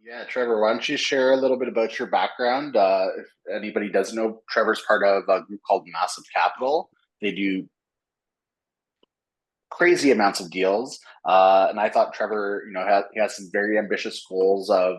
Yeah, Trevor, why don't you share a little bit about your background? If anybody doesn't know, Trevor's part of a group called Massive Capital. They do crazy amounts of deals, and I thought Trevor, he has some very ambitious goals of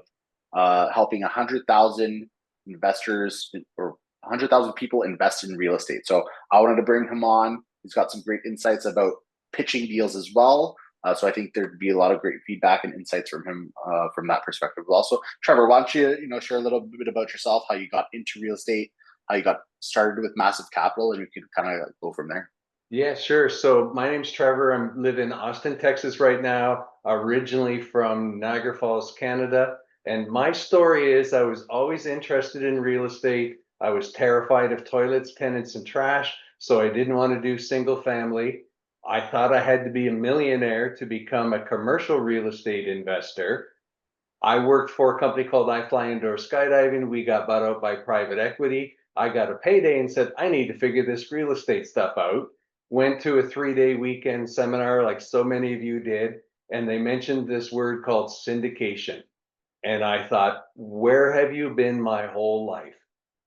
helping 100,000 investors or 100,000 people invest in real estate. So I wanted to bring him on. He's got some great insights about pitching deals as well. So I think there'd be a lot of great feedback and insights from him from that perspective. Also, Trevor, why don't you share a little bit about yourself, how you got into real estate, how you got started with Massive Capital, and we can kind of go from there. Yeah, sure. So my name's Trevor. I live in Austin, Texas right now, originally from Niagara Falls, Canada. And my story is I was always interested in real estate. I was terrified of toilets, tenants, and trash, so I didn't want to do single family. I thought I had to be a millionaire to become a commercial real estate investor. I worked for a company called I Fly Indoor Skydiving. We got bought out by private equity. I got a payday and said, I need to figure this real estate stuff out. Went to a 3 day weekend seminar, like so many of you did, and they mentioned this word called syndication. And I thought, where have you been my whole life?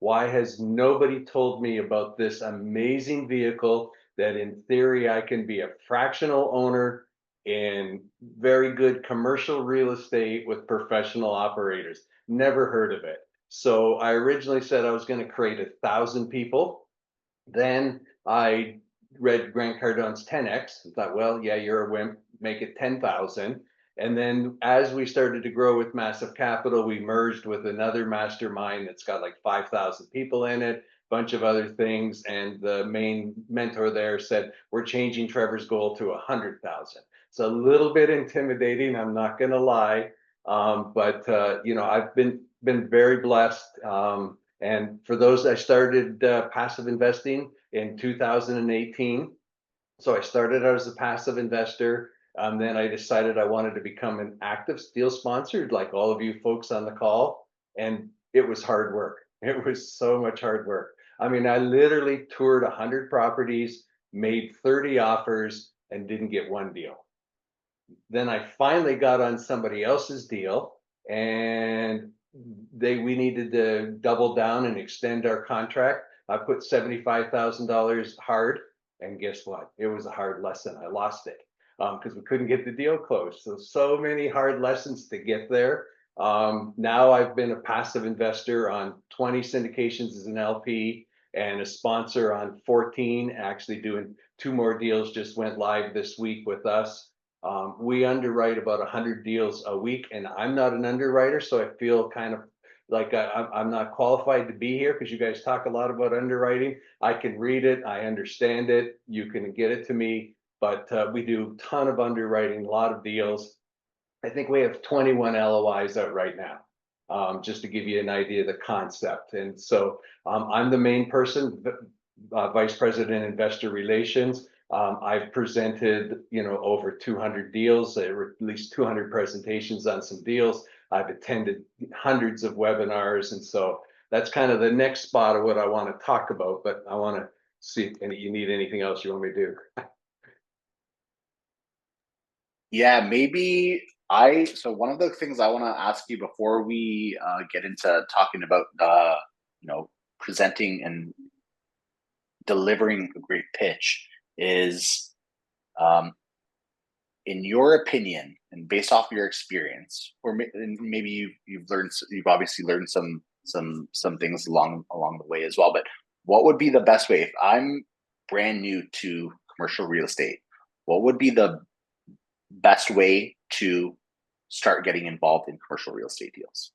Why has nobody told me about this amazing vehicle that in theory I can be a fractional owner in very good commercial real estate with professional operators? Never heard of it. So I originally said I was going to create 1,000 people. Then I read Grant Cardone's 10X and thought, well, yeah, you're a wimp, make it 10,000. And then as we started to grow with Massive Capital, we merged with another mastermind that's got like 5,000 people in it, bunch of other things. And the main mentor there said, we're changing Trevor's goal to 100,000. It's a little bit intimidating, I'm not going to lie. But I've been very blessed. And for those, I started passive investing in 2018. So I started out as a passive investor. Then I decided I wanted to become an active deal sponsor, like all of you folks on the call. And it was hard work. It was so much hard work. I mean, I literally toured 100 properties, made 30 offers, and didn't get one deal. Then I finally got on somebody else's deal, and we needed to double down and extend our contract. I put $75,000 hard, and guess what? It was a hard lesson. I lost it because we couldn't get the deal closed. So many hard lessons to get there. Now I've been a passive investor on 20 syndications as an LP and a sponsor on 14. Actually, doing two more deals just went live this week with us. We underwrite about 100 deals a week, and I'm not an underwriter, so I feel kind of like I'm not qualified to be here because you guys talk a lot about underwriting. I can read it, I understand it, you can get it to me, but we do a ton of underwriting, a lot of deals. I think we have 21 LOIs out right now, just to give you an idea of the concept. And so I'm the main person, Vice President Investor Relations. I've presented, over 200 deals, or at least 200 presentations on some deals. I've attended hundreds of webinars, and so that's kind of the next spot of what I want to talk about. But I want to see if you need anything else you want me to do. Yeah, maybe so one of the things I want to ask you before we get into talking about presenting and delivering a great pitch is, um, in your opinion and based off of your experience, or maybe you've obviously learned some things along the way as well. But what would be the best way if I'm brand new to commercial real estate? What would be the best way to start getting involved in commercial real estate deals?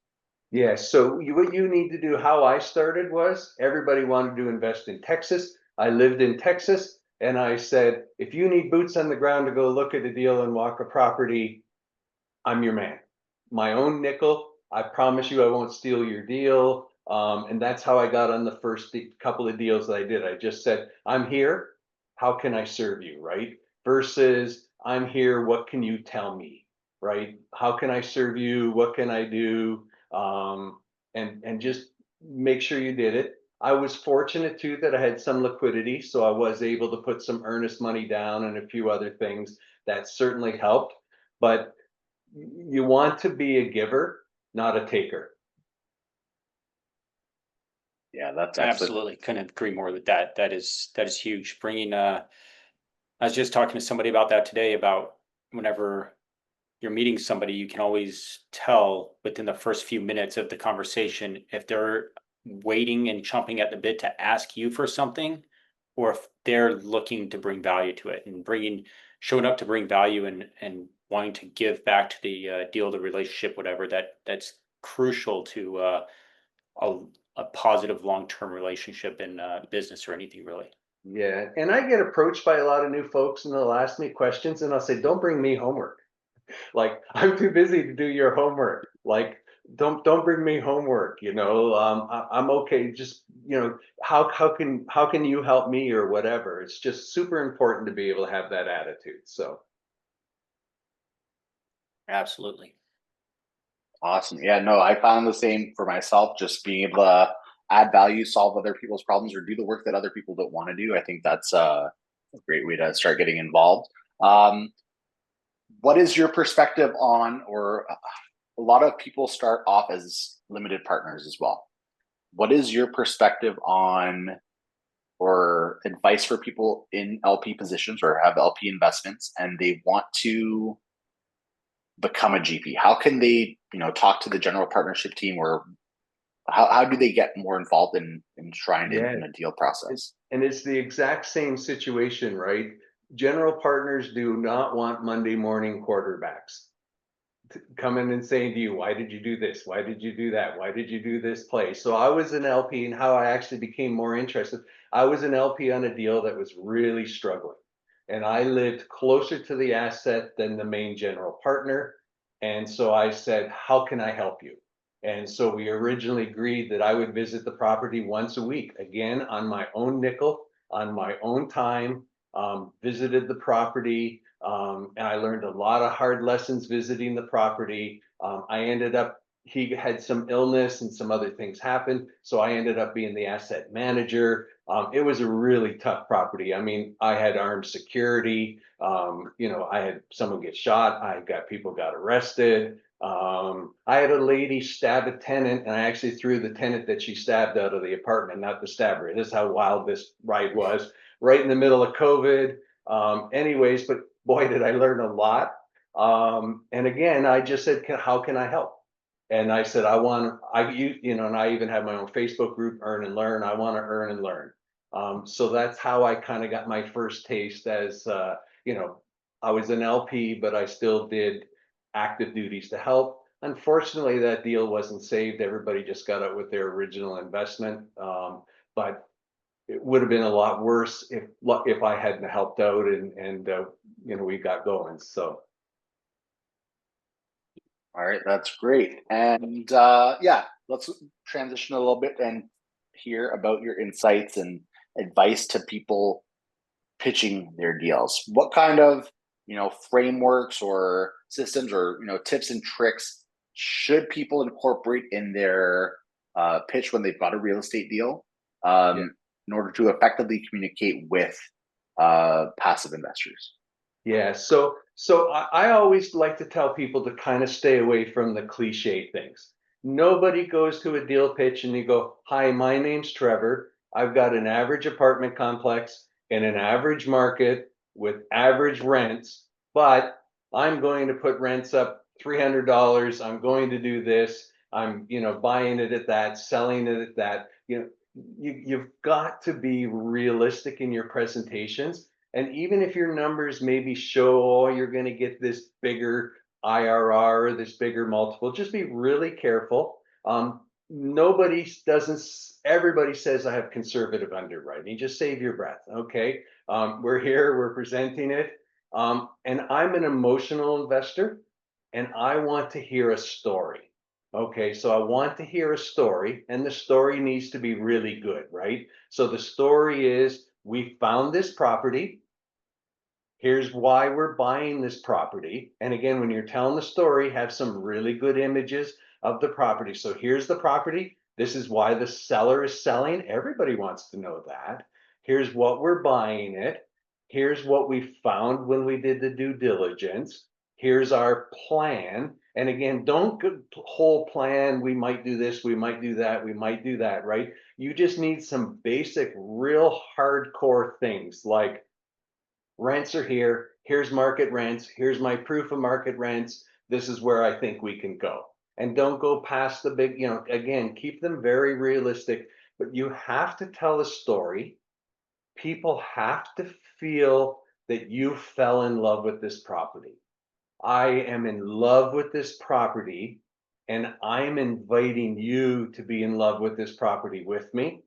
Yeah, so what you need to do, how I started was everybody wanted to invest in Texas. I lived in Texas, and I said, if you need boots on the ground to go look at a deal and walk a property, I'm your man. My own nickel. I promise you I won't steal your deal. And that's how I got on the first couple of deals that I did. I just said, I'm here. How can I serve you? Right? Versus, I'm here. What can you tell me? Right? How can I serve you? What can I do? And just make sure you did it. I was fortunate too that I had some liquidity, so I was able to put some earnest money down and a few other things that certainly helped. But you want to be a giver. not a taker. Yeah, that's excellent. Absolutely, couldn't agree more with that. That is huge. Bringing I was just talking to somebody about that today about whenever you're meeting somebody, you can always tell within the first few minutes of the conversation if they're waiting and chomping at the bit to ask you for something, or if they're looking to bring value to it and showing up to bring value and wanting to give back to the deal, the relationship, whatever. That's crucial to a, a positive long-term relationship in business or anything really. Yeah, and I get approached by a lot of new folks and they'll ask me questions and I'll say, don't bring me homework. Like, I'm too busy to do your homework. Like, don't bring me homework, I'm okay. Just, how can you help me or whatever? It's just super important to be able to have that attitude. So Absolutely. Awesome. Yeah, no, I found the same for myself, just being able to add value, solve other people's problems, or do the work that other people don't want to do. I think that's a great way to start getting involved. Um, what is your perspective on, or a lot of people start off as limited partners as well. What is your perspective on or advice for people in LP positions or have LP investments and they want to become a GP? How can they, talk to the general partnership team, or how do they get more involved in trying yeah, in a deal process? and it's the exact same situation, right? General partners do not want Monday morning quarterbacks coming and saying to you, why did you do this? Why did you do that? Why did you do this play? So I was an LP, and how I actually became more interested. I was an LP on a deal that was really struggling. And I lived closer to the asset than the main general partner. And so I said, how can I help you? And so we originally agreed that I would visit the property once a week, again, on my own nickel, on my own time, visited the property, and I learned a lot of hard lessons visiting the property. I ended up, he had some illness and some other things happened. So I ended up being the asset manager. It was a really tough property. I mean, I had armed security. I had someone get shot. I got people got arrested. I had a lady stab a tenant, and I actually threw the tenant that she stabbed out of the apartment, not the stabber. This is how wild this ride was, right in the middle of COVID. Anyways, but boy, did I learn a lot. And again, I just said, how can I help? And I said, and I even have my own Facebook group, Earn and Learn. I want to earn and learn. So that's how I kind of got my first taste as, I was an LP, but I still did active duties to help. Unfortunately, that deal wasn't saved. Everybody just got out with their original investment. But it would have been a lot worse if I hadn't helped out and we got going. So All right, that's great. And yeah, let's transition a little bit and hear about your insights and advice to people pitching their deals. What kind of frameworks or systems or tips and tricks should people incorporate in their pitch when they've got a real estate deal, yeah, in order to effectively communicate with passive investors? yeah. So I always like to tell people to kind of stay away from the cliche things. Nobody goes to a deal pitch and you go, "Hi, my name's Trevor. I've got an average apartment complex in an average market with average rents, but I'm going to put rents up $300. I'm going to do this. I'm, buying it at that, selling it at that." You've got to be realistic in your presentations. And even if your numbers maybe show, oh, you're going to get this bigger IRR or this bigger multiple, just be really careful. Nobody doesn't, everybody says I have conservative underwriting. Just save your breath. Okay. We're here, we're presenting it. And I'm an emotional investor and I want to hear a story. Okay, so I want to hear a story, and the story needs to be really good, right? So the story is we found this property. Here's why we're buying this property. And again, when you're telling the story, have some really good images of the property. So here's the property. This is why the seller is selling. Everybody wants to know that. Here's what we're buying it. Here's what we found when we did the due diligence. Here's our plan. And again, don't go whole plan. We might do this, we might do that, we might do that, right? You just need some basic, real hardcore things like rents are here. Here's market rents. Here's my proof of market rents. This is where I think we can go. And don't go past the big, again, keep them very realistic, but you have to tell a story. People have to feel that you fell in love with this property. I am in love with this property, and I'm inviting you to be in love with this property with me.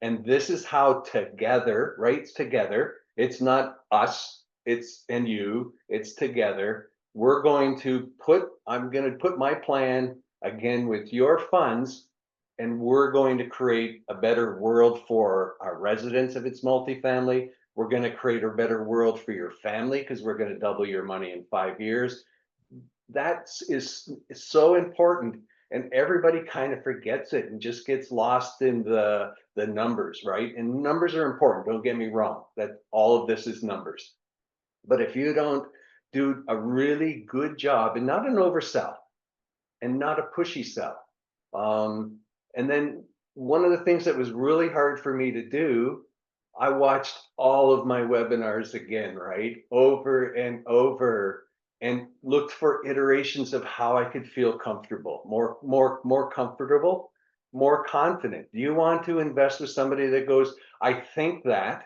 And this is how together, right? It's together. It's not us, it's and you, it's together. I'm going to put my plan again with your funds, and we're going to create a better world for our residents if it's multifamily. We're going to create a better world for your family because we're going to double your money in 5 years. That is so important, and everybody kind of forgets it and just gets lost in the numbers, right? And numbers are important, don't get me wrong, that all of this is numbers. But if you don't do a really good job, and not an oversell and not a pushy sell, and then one of the things that was really hard for me to do, I watched all of my webinars again, right? Over and over, and looked for iterations of how I could feel comfortable, more comfortable, more confident. Do you want to invest with somebody that goes, I think that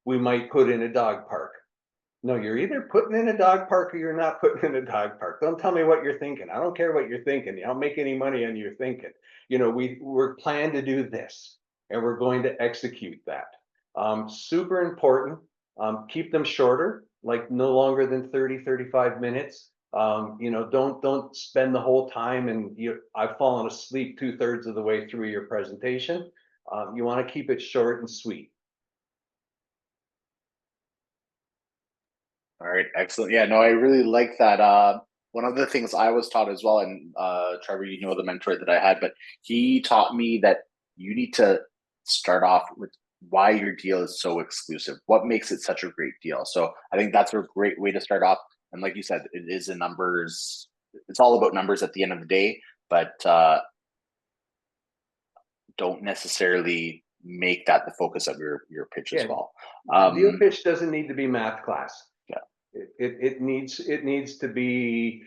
we might put in a dog park? No, you're either putting in a dog park or you're not putting in a dog park. Don't tell me what you're thinking. I don't care what you're thinking. You don't make any money on your thinking. We're planned to do this, and we're going to execute that. Super important. Keep them shorter, like no longer than 30-35 minutes. Don't spend the whole time and I've fallen asleep 2/3 of the way through your presentation. You want to keep it short and sweet. All right, excellent. Yeah, no, I really like that. One of the things I was taught as well, and Trevor, the mentor that I had, but he taught me that you need to start off with why your deal is so exclusive. What makes it such a great deal? So I think that's a great way to start off. And like you said, it is a numbers. It's all about numbers at the end of the day, but don't necessarily make that the focus of your pitch as well. Deal pitch doesn't need to be math class. Yeah. It needs to be,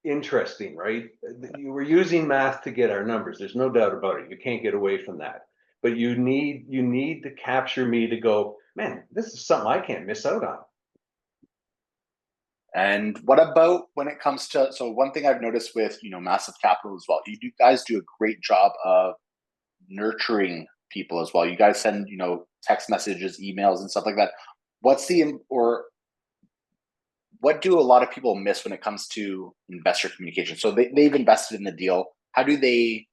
interesting, right? You were using math to get our numbers. There's no doubt about it. You can't get away from that. But you need to capture me to go, man, this is something I can't miss out on. And what about when it comes to, so one thing I've noticed with, Massive Capital as well, you guys do a great job of nurturing people as well. You guys send, text messages, emails, and stuff like that. What do a lot of people miss when it comes to investor communication? So they've invested in the deal. How do they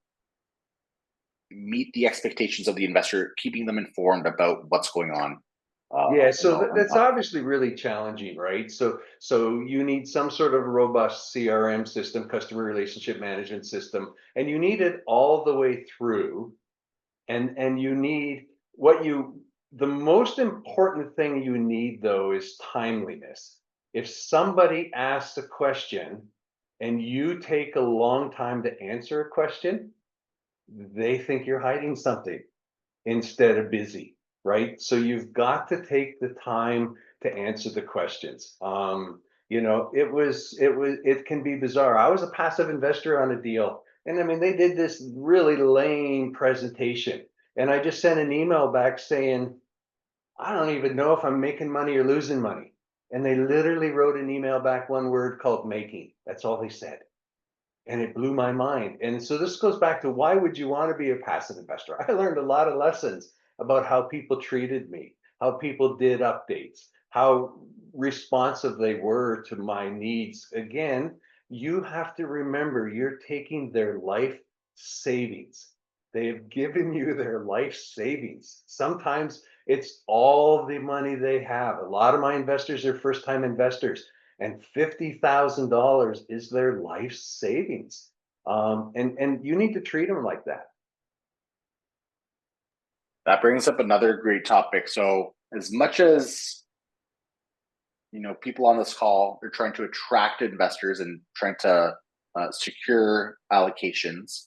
meet the expectations of the investor, keeping them informed about what's going on? So that's obviously really challenging, right? So you need some sort of robust CRM system, customer relationship management system, and you need it all the way through. And you need the most important thing you need though is timeliness. If somebody asks a question and you take a long time to answer a question, they think you're hiding something instead of busy, right? So you've got to take the time to answer the questions. It can be bizarre. I was a passive investor on a deal, and I mean, they did this really lame presentation, and I just sent an email back saying, I don't even know if I'm making money or losing money. And they literally wrote an email back, one word called making. That's all they said. And it blew my mind. And so this goes back to, why would you want to be a passive investor? I learned a lot of lessons about how people treated me, how people did updates, how responsive they were to my needs. Again, you have to remember you're taking their life savings. They have given you their life savings. Sometimes it's all the money they have. A lot of my investors are first-time investors, and $50,000 is their life savings. And you need to treat them like that. That brings up another great topic. So as much as people on this call are trying to attract investors and trying to secure allocations.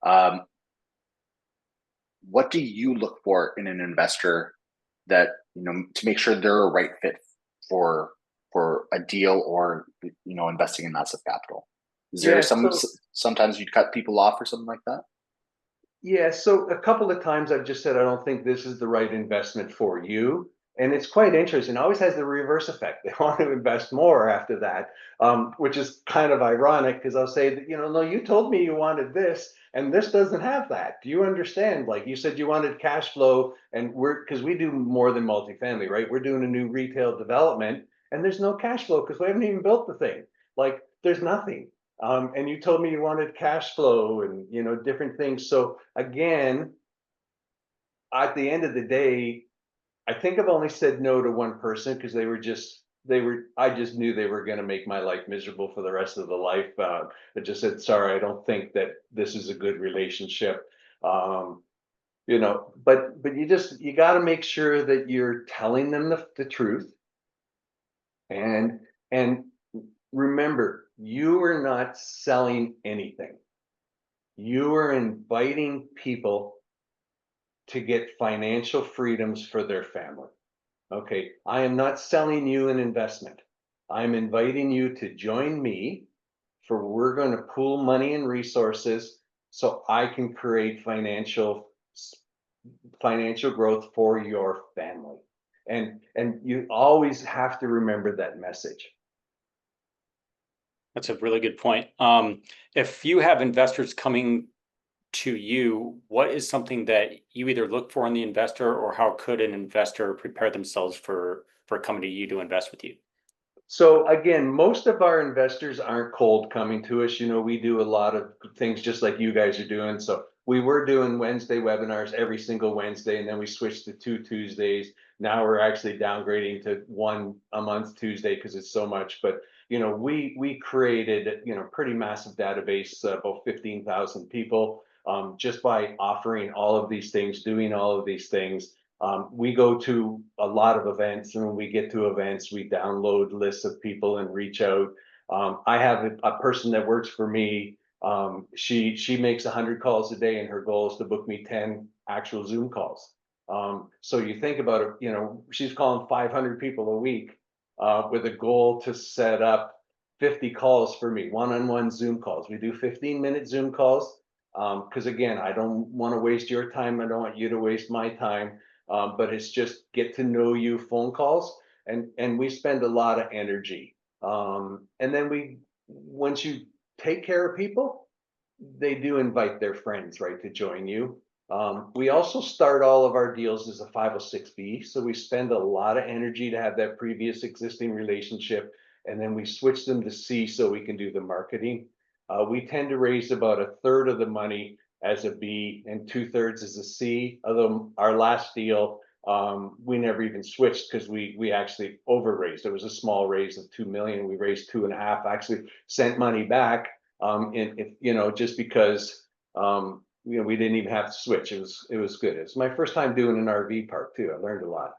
Um, what do you look for in an investor that to make sure they're a right fit for a deal or investing in massive capital? Is there Yeah, so sometimes you'd cut people off or something like that? Yeah, so a couple of times I've just said, I don't think this is the right investment for you. And it's quite interesting. It always has the reverse effect. They want to invest more after that, which is kind of ironic because I'll say that, no, you told me you wanted this and this doesn't have that. Do you understand? Like you said, you wanted cash flow and because we do more than multifamily, right? We're doing a new retail development and there's no cash flow because we haven't even built the thing. Like there's nothing. And you told me you wanted cash flow and different things. So again, at the end of the day, I think I've only said no to one person because I just knew they were going to make my life miserable for the rest of the life. I just said, sorry, I don't think that this is a good relationship. Um, but you got to make sure that you're telling them the truth and and remember, you are not selling anything. You are inviting people to get financial freedoms for their family. Okay, I am not selling you an investment. I'm inviting you to join me for we're going to pool money and resources so I can create financial growth for your family. And you always have to remember that message. That's a really good point. If you have investors coming to you, what is something that you either look for in the investor, or how could an investor prepare themselves for coming to you to invest with you? So again, most of our investors aren't cold coming to us. We do a lot of things just like you guys are doing. So we were doing Wednesday webinars every single Wednesday, and then we switched to 2 Tuesdays. Now we're actually downgrading to one a month Tuesday because it's so much. But we created pretty massive database, about 15,000 people, just by offering all of these things, doing all of these things. We go to a lot of events, and when we get to events, we download lists of people and reach out. I have a person that works for me. She makes 100 calls a day, and her goal is to book me 10 actual Zoom calls. So you think about it, she's calling 500 people a week with a goal to set up 50 calls for me, one-on-one Zoom calls. We do 15-minute Zoom calls because again, I don't want to waste your time. I don't want you to waste my time. But it's just get to know you phone calls, and we spend a lot of energy. And then once you take care of people, they do invite their friends, right, to join you. We also start all of our deals as a 506B, so we spend a lot of energy to have that previous existing relationship, and then we switch them to C so we can do the marketing. We tend to raise about a third of the money as a B and 2/3 as a C. Although our last deal, we never even switched because we actually over raised. It was a small raise of 2 million. We raised 2.5. Actually sent money back, just because we didn't even have to switch. It was good. It's my first time doing an RV park too. I learned a lot.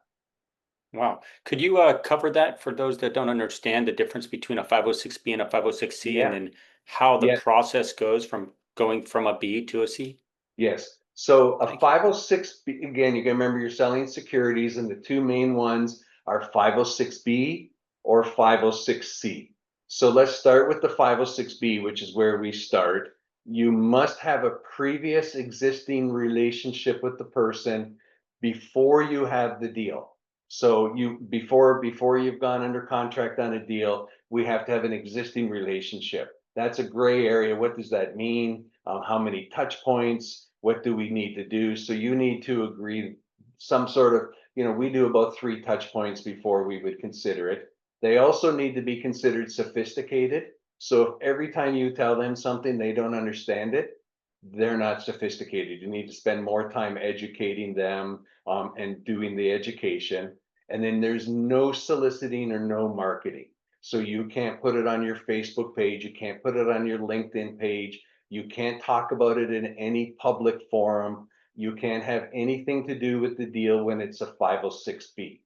Wow. Could you cover that for those that don't understand the difference between a 506B and a 506C, and Yeah, then how the yeah. process goes from going from a B to a C? Yes. So a Thank you. 506, again, you can remember you're selling securities, and the two main ones are 506B or 506C. So let's start with the 506B, which is where we start. You must have a previous existing relationship with the person before you have the deal. So before you've gone under contract on a deal, we have to have an existing relationship. That's a gray area. What does that mean? How many touch points? What do we need to do? So you need to agree some sort of, we do about 3 touch points before we would consider it. They also need to be considered sophisticated. So if every time you tell them something, they don't understand it, they're not sophisticated. You need to spend more time educating them and doing the education. And then there's no soliciting or no marketing. So you can't put it on your Facebook page. You can't put it on your LinkedIn page. You can't talk about it in any public forum. You can't have anything to do with the deal when it's a 506B.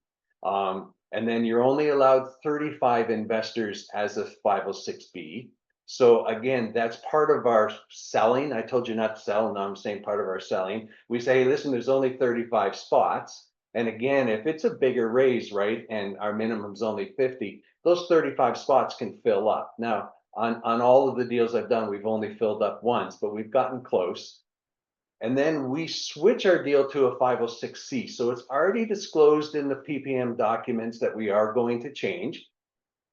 And then you're only allowed 35 investors as a 506B. So again, that's part of our selling. I told you not to sell, and now I'm saying part of our selling. We say, hey, listen, there's only 35 spots. And again, if it's a bigger raise, right, and our minimum's only 50, those 35 spots can fill up. Now, on all of the deals I've done, we've only filled up once, but we've gotten close. And then we switch our deal to a 506C. So it's already disclosed in the PPM documents that we are going to change.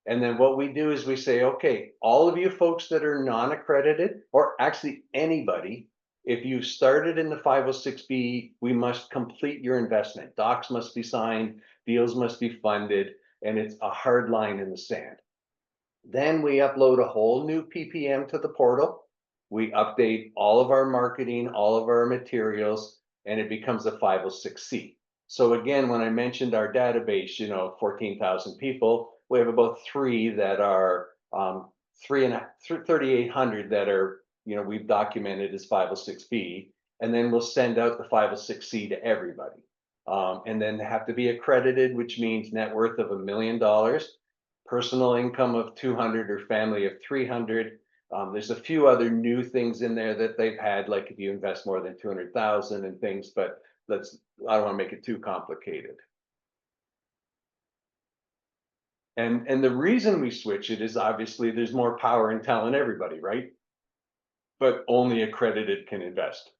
And then what we do is we say, okay, all of you folks that are non-accredited, or actually anybody, if you started in the 506B, we must complete your investment. Docs must be signed, deals must be funded, and it's a hard line in the sand. Then we upload a whole new PPM to the portal. We update all of our marketing, all of our materials, and it becomes a 506C. So again, when I mentioned our database, 14,000 people, we have about three that are 3,800 that are, we've documented as 506B, and then we'll send out the 506C to everybody. And then they have to be accredited, which means net worth of $1 million, personal income of 200 or family of 300. There's a few other new things in there that they've had, like if you invest more than 200,000 and things, but I don't want to make it too complicated. And the reason we switch it is obviously there's more power in telling everybody, right? But only accredited can invest.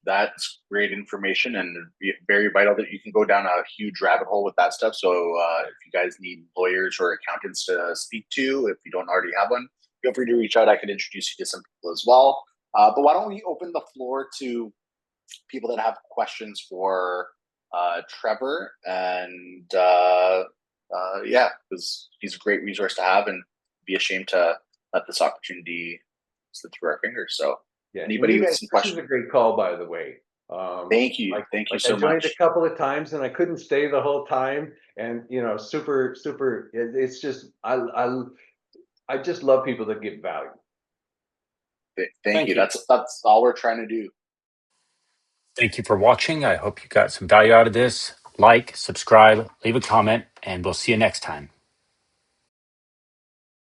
That's great information, and very vital that you can go down a huge rabbit hole with that stuff. So if you guys need lawyers or accountants to speak to, if you don't already have one, feel free to reach out. I can introduce you to some people as well. But why don't we open the floor to people that have questions for Trevor? And yeah, because he's a great resource to have, and be ashamed to let this opportunity slip through our fingers. So yeah, anybody with some questions? This is a great call, by the way. Thank you. Thank you so much. I joined a couple of times and I couldn't stay the whole time. And super. It's just I just love people that give value. Thank you. That's all we're trying to do. Thank you for watching. I hope you got some value out of this. Like, subscribe, leave a comment, and we'll see you next time.